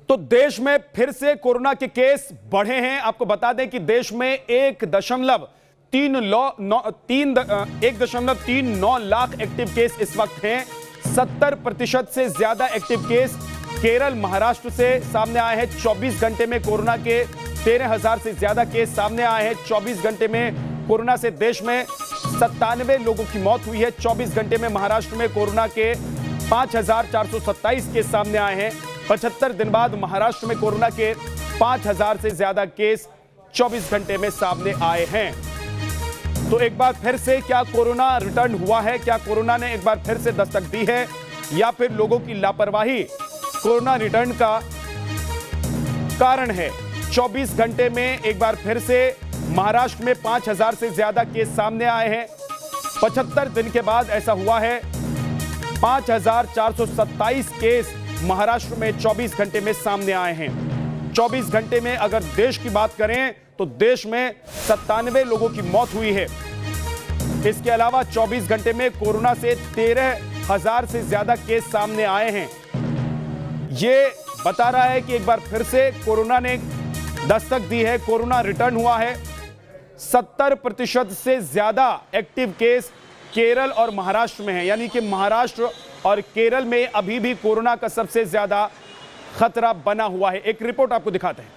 तो देश में फिर से कोरोना के केस बढ़े हैं। आपको बता दें कि देश में 1.39 लाख एक्टिव केस इस वक्त हैं। 70% से ज्यादा एक्टिव केस केरल, महाराष्ट्र से सामने आए हैं। 24 घंटे में कोरोना के 13,000 से ज्यादा केस सामने आए हैं। 24 घंटे में कोरोना से देश में 97 लोगों की मौत हुई है। 24 घंटे में महाराष्ट्र में कोरोना के 5,427 केस सामने आए हैं। 75 दिन बाद महाराष्ट्र में कोरोना के 5,000 से ज्यादा केस 24 घंटे में सामने आए हैं। तो एक बार फिर से क्या कोरोना रिटर्न हुआ है? क्या कोरोना ने एक बार फिर से दस्तक दी है, या फिर लोगों की लापरवाही कोरोना रिटर्न का कारण है? 24 घंटे में एक बार फिर से महाराष्ट्र में 5,000 से ज्यादा केस सामने आए हैं। 75 दिन के बाद ऐसा हुआ है। 5,427 केस महाराष्ट्र में 24 घंटे में सामने आए हैं। 24 घंटे में अगर देश की बात करें तो देश में 97 लोगों की मौत हुई है। इसके अलावा 24 घंटे में कोरोना से 13,000 से ज्यादा केस सामने आए हैं। यह बता रहा है कि एक बार फिर से कोरोना ने दस्तक दी है, कोरोना रिटर्न हुआ है। 70% से ज्यादा एक्टिव केस केरल और महाराष्ट्र में है, यानी कि महाराष्ट्र और केरल में अभी भी कोरोना का सबसे ज्यादा खतरा बना हुआ है। एक रिपोर्ट आपको दिखाते हैं।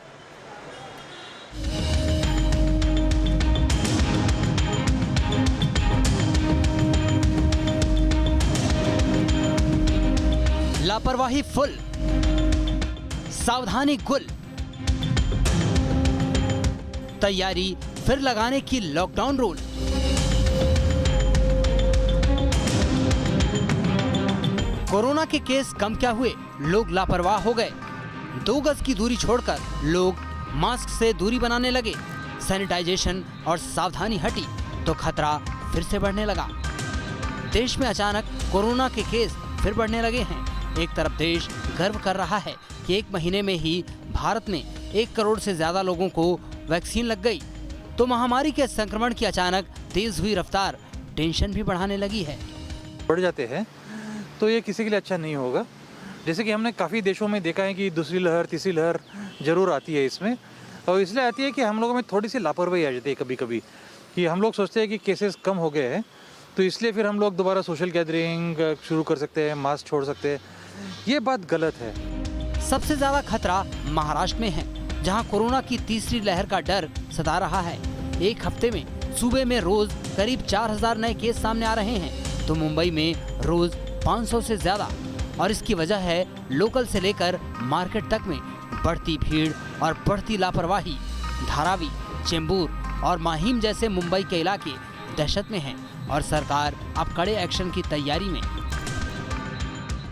लापरवाही फुल, सावधानी गुल, तैयारी फिर लगाने की लॉकडाउन रूल। कोरोना के केस कम क्या हुए, लोग लापरवाह हो गए। 2 गज की दूरी छोड़कर लोग मास्क से दूरी बनाने लगे। सैनिटाइजेशन और सावधानी हटी तो खतरा फिर से बढ़ने लगा। देश में अचानक कोरोना के केस फिर बढ़ने लगे हैं। एक तरफ देश गर्व कर रहा है कि 1 महीने में ही भारत में 1 करोड़ से ज्यादा लोगों को वैक्सीन लग गई, तो महामारी के संक्रमण की अचानक तेज हुई रफ्तार टेंशन भी बढ़ाने लगी है। बढ़ जाते हैं तो ये किसी के लिए अच्छा नहीं होगा। जैसे कि हमने काफ़ी देशों में देखा है कि दूसरी लहर, तीसरी लहर जरूर आती है इसमें, और इसलिए आती है कि हम लोगों में थोड़ी सी लापरवाही आ जाती है कभी कभी, कि हम लोग सोचते हैं कि केसेस कम हो गए हैं तो इसलिए फिर हम लोग दोबारा सोशल गैदरिंग शुरू कर सकते हैं, मास्क छोड़ सकते हैं। ये बात गलत है। सबसे ज्यादा खतरा महाराष्ट्र में है, जहां कोरोना की तीसरी लहर का डर सता रहा है। एक हफ्ते में सूबे में रोज करीब 4,000 नए केस सामने आ रहे हैं, तो मुंबई में रोज 500 से ज्यादा। और इसकी वजह है लोकल से लेकर मार्केट तक में बढ़ती भीड़ और बढ़ती लापरवाही। धारावी, चेंबूर और माहिम जैसे मुंबई के इलाके दहशत में हैं और सरकार अब कड़े एक्शन की तैयारी में।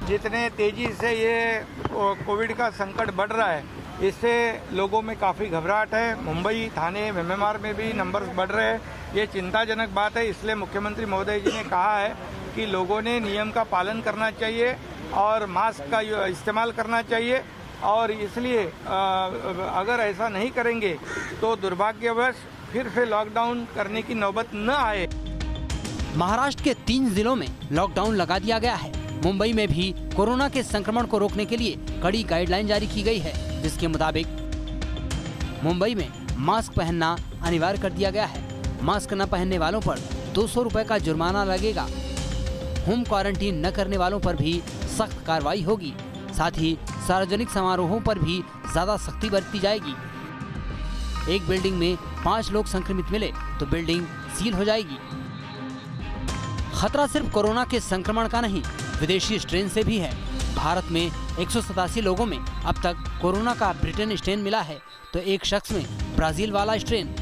जितने तेजी से ये कोविड का संकट बढ़ रहा है, इससे लोगों में काफ़ी घबराहट है। मुंबई, थाने, MMR में भी नंबर्स बढ़ रहे हैं। ये चिंताजनक बात है। इसलिए मुख्यमंत्री महोदय जी ने कहा है कि लोगों ने नियम का पालन करना चाहिए और मास्क का इस्तेमाल करना चाहिए, और इसलिए अगर ऐसा नहीं करेंगे तो दुर्भाग्यवश फिर से लॉकडाउन करने की नौबत न आए। महाराष्ट्र के 3 जिलों में लॉकडाउन लगा दिया गया है। मुंबई में भी कोरोना के संक्रमण को रोकने के लिए कड़ी गाइडलाइन जारी की गई है, जिसके मुताबिक मुंबई में मास्क पहनना अनिवार्य कर दिया गया है। मास्क न पहनने वालों पर 200 रुपए का जुर्माना लगेगा। होम क्वारंटीन न करने वालों पर भी सख्त कार्रवाई होगी। साथ ही सार्वजनिक समारोहों पर भी ज्यादा सख्ती बरती जाएगी। एक बिल्डिंग में 5 लोग संक्रमित मिले तो बिल्डिंग सील हो जाएगी। खतरा सिर्फ कोरोना के संक्रमण का नहीं, विदेशी स्ट्रेन से भी है। भारत में 187 लोगों में अब तक कोरोना का ब्रिटेन स्ट्रेन मिला है, तो एक शख्स में ब्राजील वाला स्ट्रेन।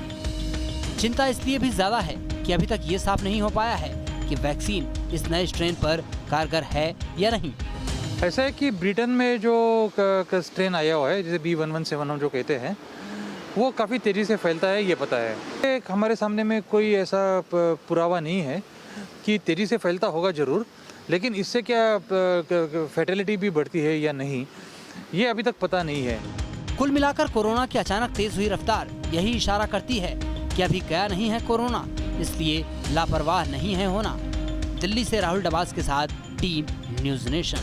चिंता इसलिए भी ज्यादा है कि अभी तक ये साफ नहीं हो पाया है कि वैक्सीन इस नए स्ट्रेन पर कारगर है या नहीं। ऐसा है कि ब्रिटेन में जो स्ट्रेन आया हुआ है, जिसे B1171 हम जो कहते हैं, वो काफ़ी तेज़ी से फैलता है, ये पता है। एक हमारे सामने में कोई ऐसा पुरावा नहीं है कि तेज़ी से फैलता होगा जरूर, लेकिन इससे क्या फैटेलिटी भी बढ़ती है या नहीं, ये अभी तक पता नहीं है। कुल मिलाकर कोरोना की अचानक तेज हुई रफ्तार यही इशारा करती है कि अभी गया नहीं है कोरोना, इसलिए लापरवाह नहीं है होना। दिल्ली से राहुल डबास के साथ टीम न्यूज़ नेशन।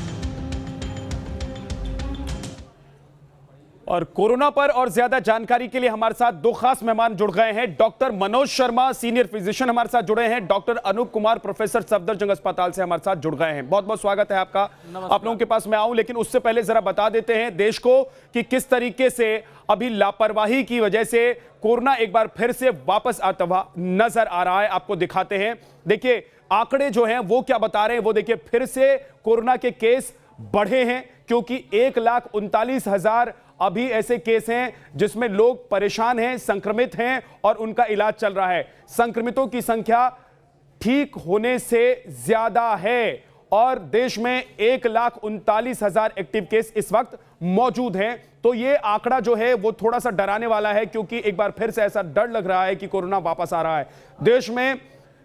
और कोरोना पर और ज्यादा जानकारी के लिए हमारे साथ दो खास मेहमान जुड़ गए हैं। Doctor Manoj Sharma senior physician हमारे साथ जुड़े हैं, डॉक्टर अनूप कुमार प्रोफेसर सफदरजंग अस्पताल से हमारे साथ जुड़ गए हैं। बहुत बहुत स्वागत है आपका। आप लोगों के पास मैं आऊं, लेकिन उससे पहले जरा बता देते हैं देश को कि किस तरीके से अभी लापरवाही की वजह से कोरोना एक बार फिर से वापस आता हुआ नजर आ रहा है। आपको दिखाते हैं, देखिए आंकड़े जो हैं वो क्या बता रहे हैं। वो देखिए फिर से कोरोना के केस बढ़े हैं, क्योंकि 1,39,000 अभी ऐसे केस हैं जिसमें लोग परेशान हैं, संक्रमित हैं और उनका इलाज चल रहा है। संक्रमितों की संख्या ठीक होने से ज्यादा है और देश में 1,39,000 एक्टिव केस इस वक्त मौजूद हैं। तो ये आंकड़ा जो है वो थोड़ा सा डराने वाला है, क्योंकि एक बार फिर से ऐसा डर लग रहा है कि कोरोना वापस आ रहा है। देश में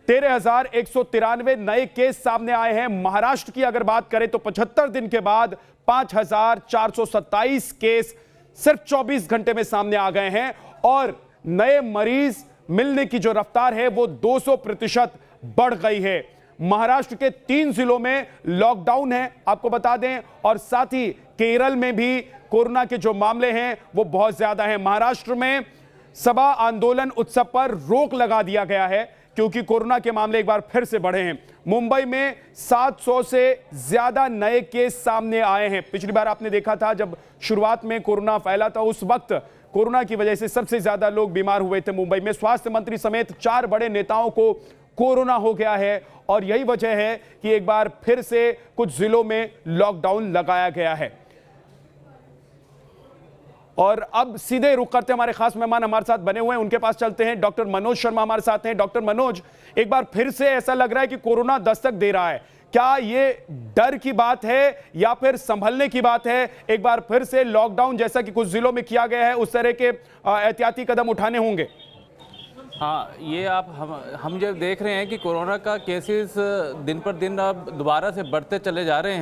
13,193 नए केस सामने आए हैं। महाराष्ट्र की अगर बात करें तो 75 दिन के बाद 5,427 केस सिर्फ 24 घंटे में सामने आ गए हैं और नए मरीज मिलने की जो रफ्तार है वो 200% बढ़ गई है। महाराष्ट्र के 3 जिलों में लॉकडाउन है, आपको बता दें, और साथ ही केरल में भी कोरोना के जो मामले हैं वो बहुत ज्यादा हैं। महाराष्ट्र में सभा आंदोलन उत्सव पर रोक लगा दिया गया है क्योंकि कोरोना के मामले एक बार फिर से बढ़े हैं। मुंबई में 700 से ज्यादा नए केस सामने आए हैं। पिछली बार आपने देखा था जब शुरुआत में कोरोना फैला था, उस वक्त कोरोना की वजह से सबसे ज्यादा लोग बीमार हुए थे मुंबई में। स्वास्थ्य मंत्री समेत 4 बड़े नेताओं को कोरोना हो गया है और यही वजह है कि एक बार फिर से कुछ जिलों में लॉकडाउन लगाया गया है। और अब सीधे रुक करते हमारे खास मेहमान हमारे साथ बने हुए हैं, उनके पास चलते हैं। डॉक्टर मनोज शर्मा हमारे साथ हैं। डॉक्टर मनोज, एक बार फिर से ऐसा लग रहा है कि कोरोना दस्तक दे रहा है, क्या ये डर की बात है या फिर संभलने की बात है? एक बार फिर से लॉकडाउन जैसा कि कुछ जिलों में किया गया है उस तरह के एहतियाती कदम उठाने होंगे? हाँ, ये आप हम जब देख रहे हैं कि कोरोना का केसेस दिन पर दिन अब दोबारा से बढ़ते चले जा रहे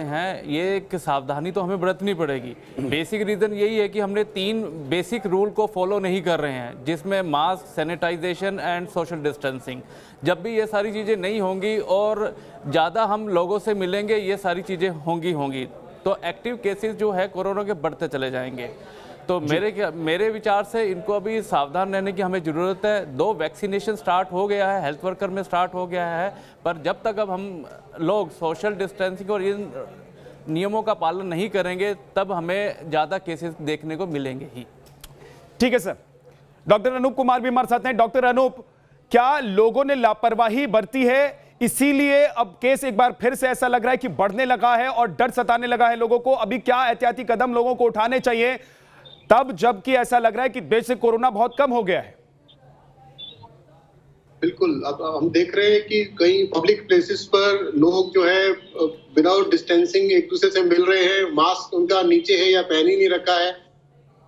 हैं, ये एक सावधानी तो हमें बरतनी पड़ेगी। बेसिक रीज़न यही है कि हमने 3 बेसिक रूल को फॉलो नहीं कर रहे हैं, जिसमें mask, sanitisation and social distancing. जब भी ये सारी चीज़ें नहीं होंगी और ज़्यादा हम लोगों से मिलेंगे, ये सारी चीज़ें होंगी तो एक्टिव केसेस जो है कोरोना के बढ़ते चले जाएंगे। तो मेरे विचार से इनको अभी सावधान रहने की हमें ज़रूरत है। 2 वैक्सीनेशन स्टार्ट हो गया है, हेल्थ वर्कर में स्टार्ट हो गया है, पर जब तक अब हम लोग सोशल डिस्टेंसिंग और इन नियमों का पालन नहीं करेंगे तब हमें ज़्यादा केसेस देखने को मिलेंगे ही। ठीक है सर। डॉक्टर अनूप कुमार भी हमारे साथ हैं। डॉक्टर अनूप, क्या लोगों ने लापरवाही बरती है इसीलिए अब केस एक बार फिर से ऐसा लग रहा है कि बढ़ने लगा है और डर सताने लगा है लोगों को? अभी क्या एहतियाती कदम लोगों को उठाने चाहिए तब जबकि ऐसा लग रहा है कि देश से कोरोना बहुत कम हो गया है? बिल्कुल, अब हम देख रहे हैं कि कई पब्लिक प्लेसेस पर लोग जो है विदाउट डिस्टेंसिंग एक दूसरे से मिल रहे हैं, मास्क उनका नीचे है या पहन ही नहीं रखा है।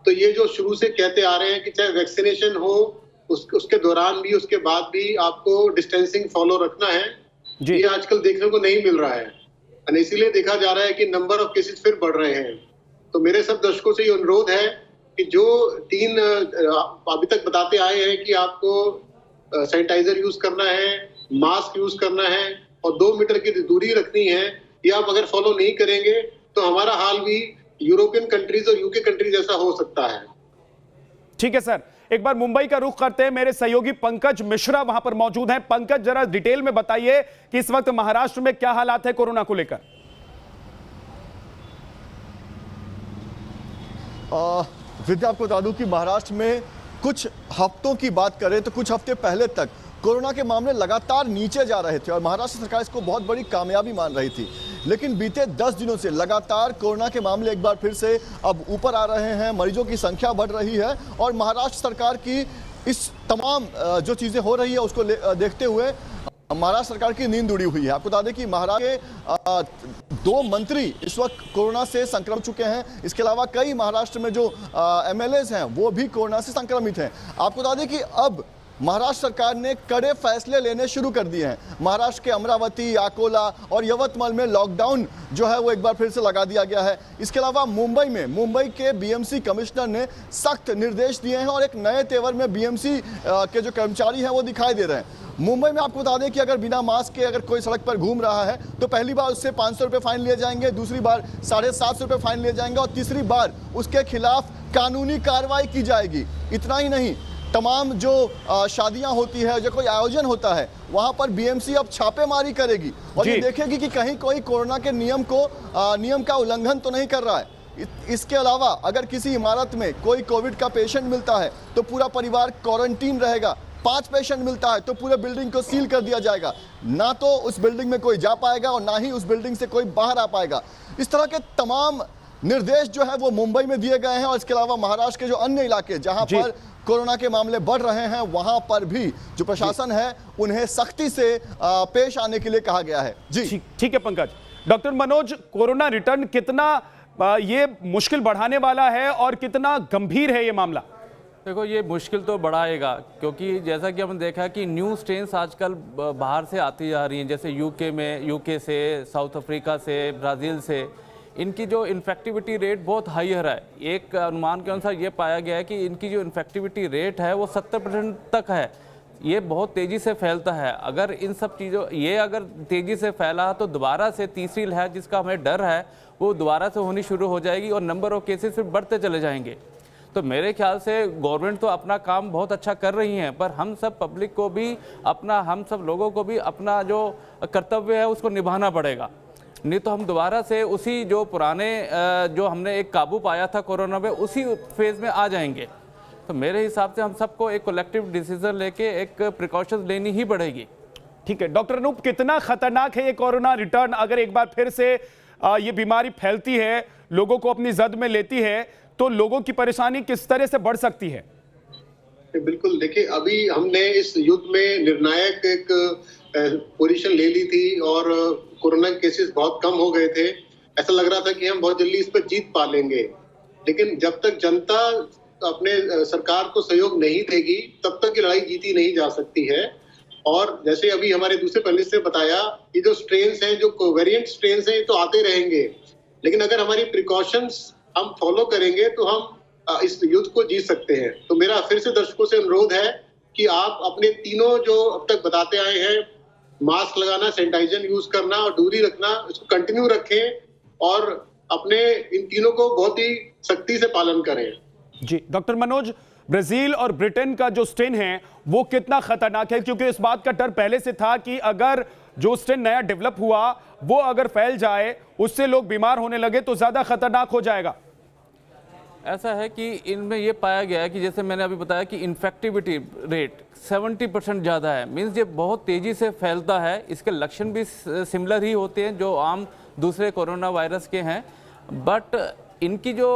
तो ये जो शुरू से कहते आ रहे हैं कि चाहे वैक्सीनेशन हो उसके दौरान भी उसके बाद भी आपको डिस्टेंसिंग फॉलो रखना है, ये आजकल देखने को नहीं मिल रहा है। और इसीलिए देखा जा रहा है कि नंबर ऑफ केसेस फिर बढ़ रहे हैं। तो मेरे सब दर्शकों से ये अनुरोध है कि जो 3 अभी तक बताते आए हैं कि आपको सैनिटाइजर यूज करना है, मास्क यूज करना है और 2 मीटर की दूरी रखनी है, ये आप अगर फॉलो नहीं करेंगे तो हमारा हाल भी यूरोपियन कंट्रीज और यूके कंट्रीज जैसा हो सकता है। ठीक है सर, एक बार मुंबई का रुख करते हैं। मेरे सहयोगी पंकज मिश्रा वहां पर मौजूद हैं। पंकज, जरा डिटेल में बताइए कि इस वक्त महाराष्ट्र में क्या हालात है कोरोना को लेकर? विद्या, आपको बता दूं कि महाराष्ट्र में कुछ हफ्तों की बात करें तो कुछ हफ्ते पहले तक कोरोना के मामले लगातार नीचे जा रहे थे और महाराष्ट्र सरकार इसको बहुत बड़ी कामयाबी मान रही थी। लेकिन बीते 10 दिनों से लगातार कोरोना के मामले एक बार फिर से अब ऊपर आ रहे हैं, मरीजों की संख्या बढ़ रही है और महाराष्ट्र सरकार की इस तमाम जो चीज़ें हो रही है उसको देखते हुए महाराष्ट्र सरकार की नींद उड़ी हुई है। आपको बता दें कि महाराष्ट्र के 2 मंत्री इस वक्त कोरोना से संक्रमित चुके हैं। इसके अलावा कई महाराष्ट्र में जो MLAs हैं वो भी कोरोना से संक्रमित हैं। आपको बता दें कि अब महाराष्ट्र सरकार ने कड़े फैसले लेने शुरू कर दिए हैं। महाराष्ट्र के अमरावती, अकोला और यवतमाल में लॉकडाउन जो है वो एक बार फिर से लगा दिया गया है। इसके अलावा मुंबई के BMC कमिश्नर ने सख्त निर्देश दिए हैं और एक नए तेवर में BMC के जो कर्मचारी हैं वो दिखाई दे रहे हैं। मुंबई में आपको बता दें कि अगर बिना मास्क के अगर कोई सड़क पर घूम रहा है तो पहली बार उससे 500 रुपये फाइन लिए जाएंगे, दूसरी बार 750 रुपये फाइन लिए जाएंगे और तीसरी बार उसके खिलाफ कानूनी कार्रवाई की जाएगी। इतना ही नहीं, तमाम जो शादियां होती है, जो कोई आयोजन होता है, वहां पर बीएमसी अब छापेमारी करेगी और ये देखेगी कि कहीं कोई कोरोना के नियम का उल्लंघन तो नहीं कर रहा है। इसके अलावा अगर किसी इमारत में कोई कोविड का पेशेंट मिलता है तो पूरा परिवार क्वारंटीन रहेगा। 5 पेशेंट मिलता है तो पूरे बिल्डिंग को सील कर दिया जाएगा, ना तो उस बिल्डिंग में कोई जा पाएगा और ना ही उस बिल्डिंग से कोई बाहर आ पाएगा। इस तरह के तमाम निर्देश जो है वो मुंबई में दिए गए हैं और इसके अलावा महाराष्ट्र के जो अन्य इलाके जहां पर कोरोना के मामले बढ़ रहे हैं वहां पर भी जो प्रशासन है उन्हें सख्ती से पेश आने के लिए कहा गया है। जी ठीक है Pankaj. Doctor Manoj, corona return कितना ये मुश्किल बढ़ाने वाला है और कितना गंभीर है ये मामला? देखो, ये मुश्किल तो बढ़ाएगा, क्योंकि जैसा कि हमने देखा कि न्यू स्ट्रेन्स आजकल बाहर से आती जा रही हैं, जैसे यूके से, साउथ अफ्रीका से, ब्राज़ील से। इनकी जो इन्फेक्टिविटी रेट बहुत हायर है। एक अनुमान के अनुसार ये पाया गया है कि इनकी जो इन्फेक्टिविटी रेट है वो 70% तक है। ये बहुत तेज़ी से फैलता है। अगर इन सब चीज़ों अगर तेज़ी से फैला तो दोबारा से तीसरी लहर जिसका हमें डर है वो दोबारा से होनी शुरू हो जाएगी और नंबर ऑफ केसेस फिर बढ़ते चले जाएंगे। तो मेरे ख्याल से गवर्नमेंट तो अपना काम बहुत अच्छा कर रही है, पर हम सब पब्लिक को भी हम सब लोगों को भी अपना जो कर्तव्य है उसको निभाना पड़ेगा। नहीं तो हम दोबारा से उसी जो पुराने जो हमने एक काबू पाया था कोरोना पे, उसी फेज़ में आ जाएंगे। तो मेरे हिसाब से हम सबको एक कलेक्टिव डिसीजन लेके एक प्रिकॉशंस लेनी ही पड़ेगी। ठीक है डॉक्टर अनूप, कितना खतरनाक है ये कोरोना रिटर्न? अगर एक बार फिर से ये बीमारी फैलती है, लोगों को अपनी जद में लेती है, तो लोगों की परेशानी किस तरह से बढ़ सकती है? बिल्कुल, देखिए अभी हमने इस युद्ध में निर्णायक एक पोजीशन ले ली थी और कोरोना के केसेस बहुत कम हो गए थे। ऐसा लग रहा था कि हम बहुत जल्दी इस पर जीत पा लेंगे, लेकिन जब तक जनता अपने सरकार को सहयोग नहीं देगी तब तक ये लड़ाई जीती नहीं जा सकती है। और जैसे अभी हमारे दूसरे पैनलिस्ट ने बताया, ये जो स्ट्रेन्स हैं, जो वेरिएंट स्ट्रेन्स हैं, ये तो आते रहेंगे, लेकिन अगर हमारी प्रिकॉशंस हम फॉलो करेंगे तो हम इस युद्ध को जीत सकते हैं। तो मेरा फिर से दर्शकों से अनुरोध है कि आप अपने तीनों जो अब तक बताते आए हैं, मास्क लगाना, सैनिटाइजर यूज करना और दूरी रखना, इसको कंटिन्यू रखें और अपने इन तीनों को बहुत ही सख्ती से पालन करें। जी डॉक्टर मनोज, ब्राजील और ब्रिटेन का जो स्ट्रेन है वो कितना खतरनाक है? क्योंकि इस बात का डर पहले से था कि अगर जो स्ट्रेन नया डेवलप हुआ वो अगर फैल जाए, उससे लोग बीमार होने लगे तो ज्यादा खतरनाक हो जाएगा। ऐसा है कि इनमें ये पाया गया है कि जैसे मैंने अभी बताया कि इन्फेक्टिविटी रेट 70% ज़्यादा है। मीन्स ये बहुत तेज़ी से फैलता है। इसके लक्षण भी सिमिलर ही होते हैं जो आम दूसरे कोरोना वायरस के हैं, बट इनकी जो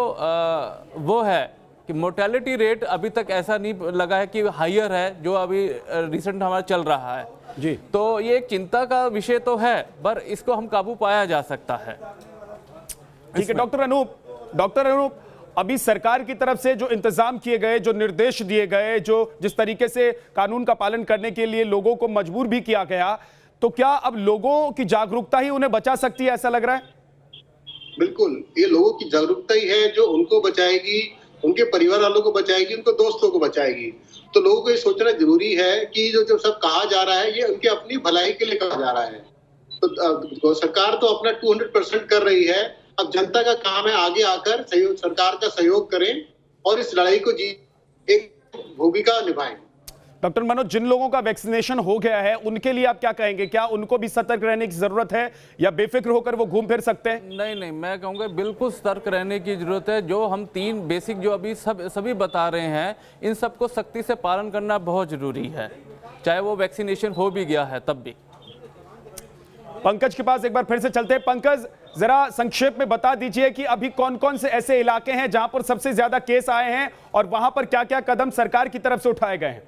वो है कि मोर्टेलिटी रेट अभी तक ऐसा नहीं लगा है कि हायर है जो अभी रिसेंट हमारा चल रहा है। जी, तो ये एक चिंता का विषय तो है, पर इसको हम काबू पाया जा सकता है। ठीक है डॉक्टर अनूप, अभी सरकार की तरफ से जो इंतजाम किए गए, जो निर्देश दिए गए, जो जिस तरीके से कानून का पालन करने के लिए लोगों को मजबूर भी किया गया, तो क्या अब लोगों की जागरूकता ही उन्हें बचा सकती है, ऐसा लग रहा है? बिल्कुल, ये लोगों की जागरूकता ही है जो उनको बचाएगी, उनके परिवार वालों को बचाएगी, उनको दोस्तों को बचाएगी। तो लोगों को ये सोचना जरूरी है कि जो सब कहा जा रहा है ये उनके अपनी भलाई के लिए कहा जा रहा है। तो सरकार तो अपना 200% कर रही है। अब जनता का काम है आगे आकर सरकार का सहयोग करें और इस लड़ाई को एक भूमिका निभाएं। डॉक्टर मनोज, जिन लोगों का वैक्सीनेशन हो गया है उनके लिए आप क्या कहेंगे? क्या उनको भी सतर्क रहने की जरूरत है या बेफिक्र होकर वो घूम फिर सकते हैं? नहीं, मैं कहूँगा बिल्कुल सतर्क रहने की जरूरत है। जो हम 3 बेसिक जो अभी सभी बता रहे हैं, इन सबको सख्ती से पालन करना बहुत जरूरी है, चाहे वो वैक्सीनेशन हो भी गया है तब भी। पंकज के पास एक बार फिर से चलते हैं। पंकज, जरा संक्षेप में बता दीजिए कि अभी कौन कौन से ऐसे इलाके हैं जहां पर सबसे ज्यादा केस आए हैं और वहां पर क्या क्या कदम सरकार की तरफ से उठाए गए हैं?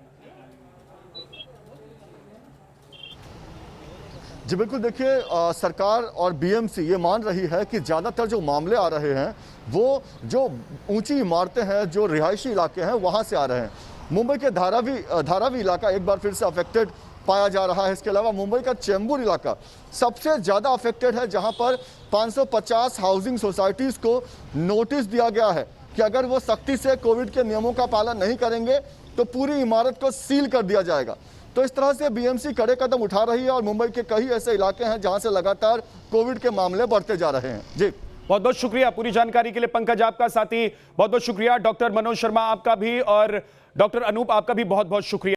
जी बिल्कुल, देखिए सरकार और बीएमसी ये मान रही है कि ज़्यादातर जो मामले आ रहे हैं वो जो ऊंची इमारतें हैं, जो रिहायशी इलाके हैं, वहाँ से आ रहे हैं। मुंबई के धारावी इलाका एक बार फिर से अफेक्टेड पाया जा रहा है। इसके अलावा मुंबई का चेंबूर इलाका सबसे ज़्यादा अफेक्टेड है, जहाँ पर 550 हाउसिंग सोसाइटीज़ को नोटिस दिया गया है कि अगर वो सख्ती से कोविड के नियमों का पालन नहीं करेंगे तो पूरी इमारत को सील कर दिया जाएगा। तो इस तरह से बीएमसी कड़े कदम उठा रही है और मुंबई के कई ऐसे इलाके हैं जहां से लगातार कोविड के मामले बढ़ते जा रहे हैं। जी बहुत बहुत शुक्रिया पूरी जानकारी के लिए पंकज आपका, साथ ही बहुत बहुत शुक्रिया डॉक्टर मनोज शर्मा आपका भी, और डॉक्टर अनूप आपका भी बहुत बहुत शुक्रिया।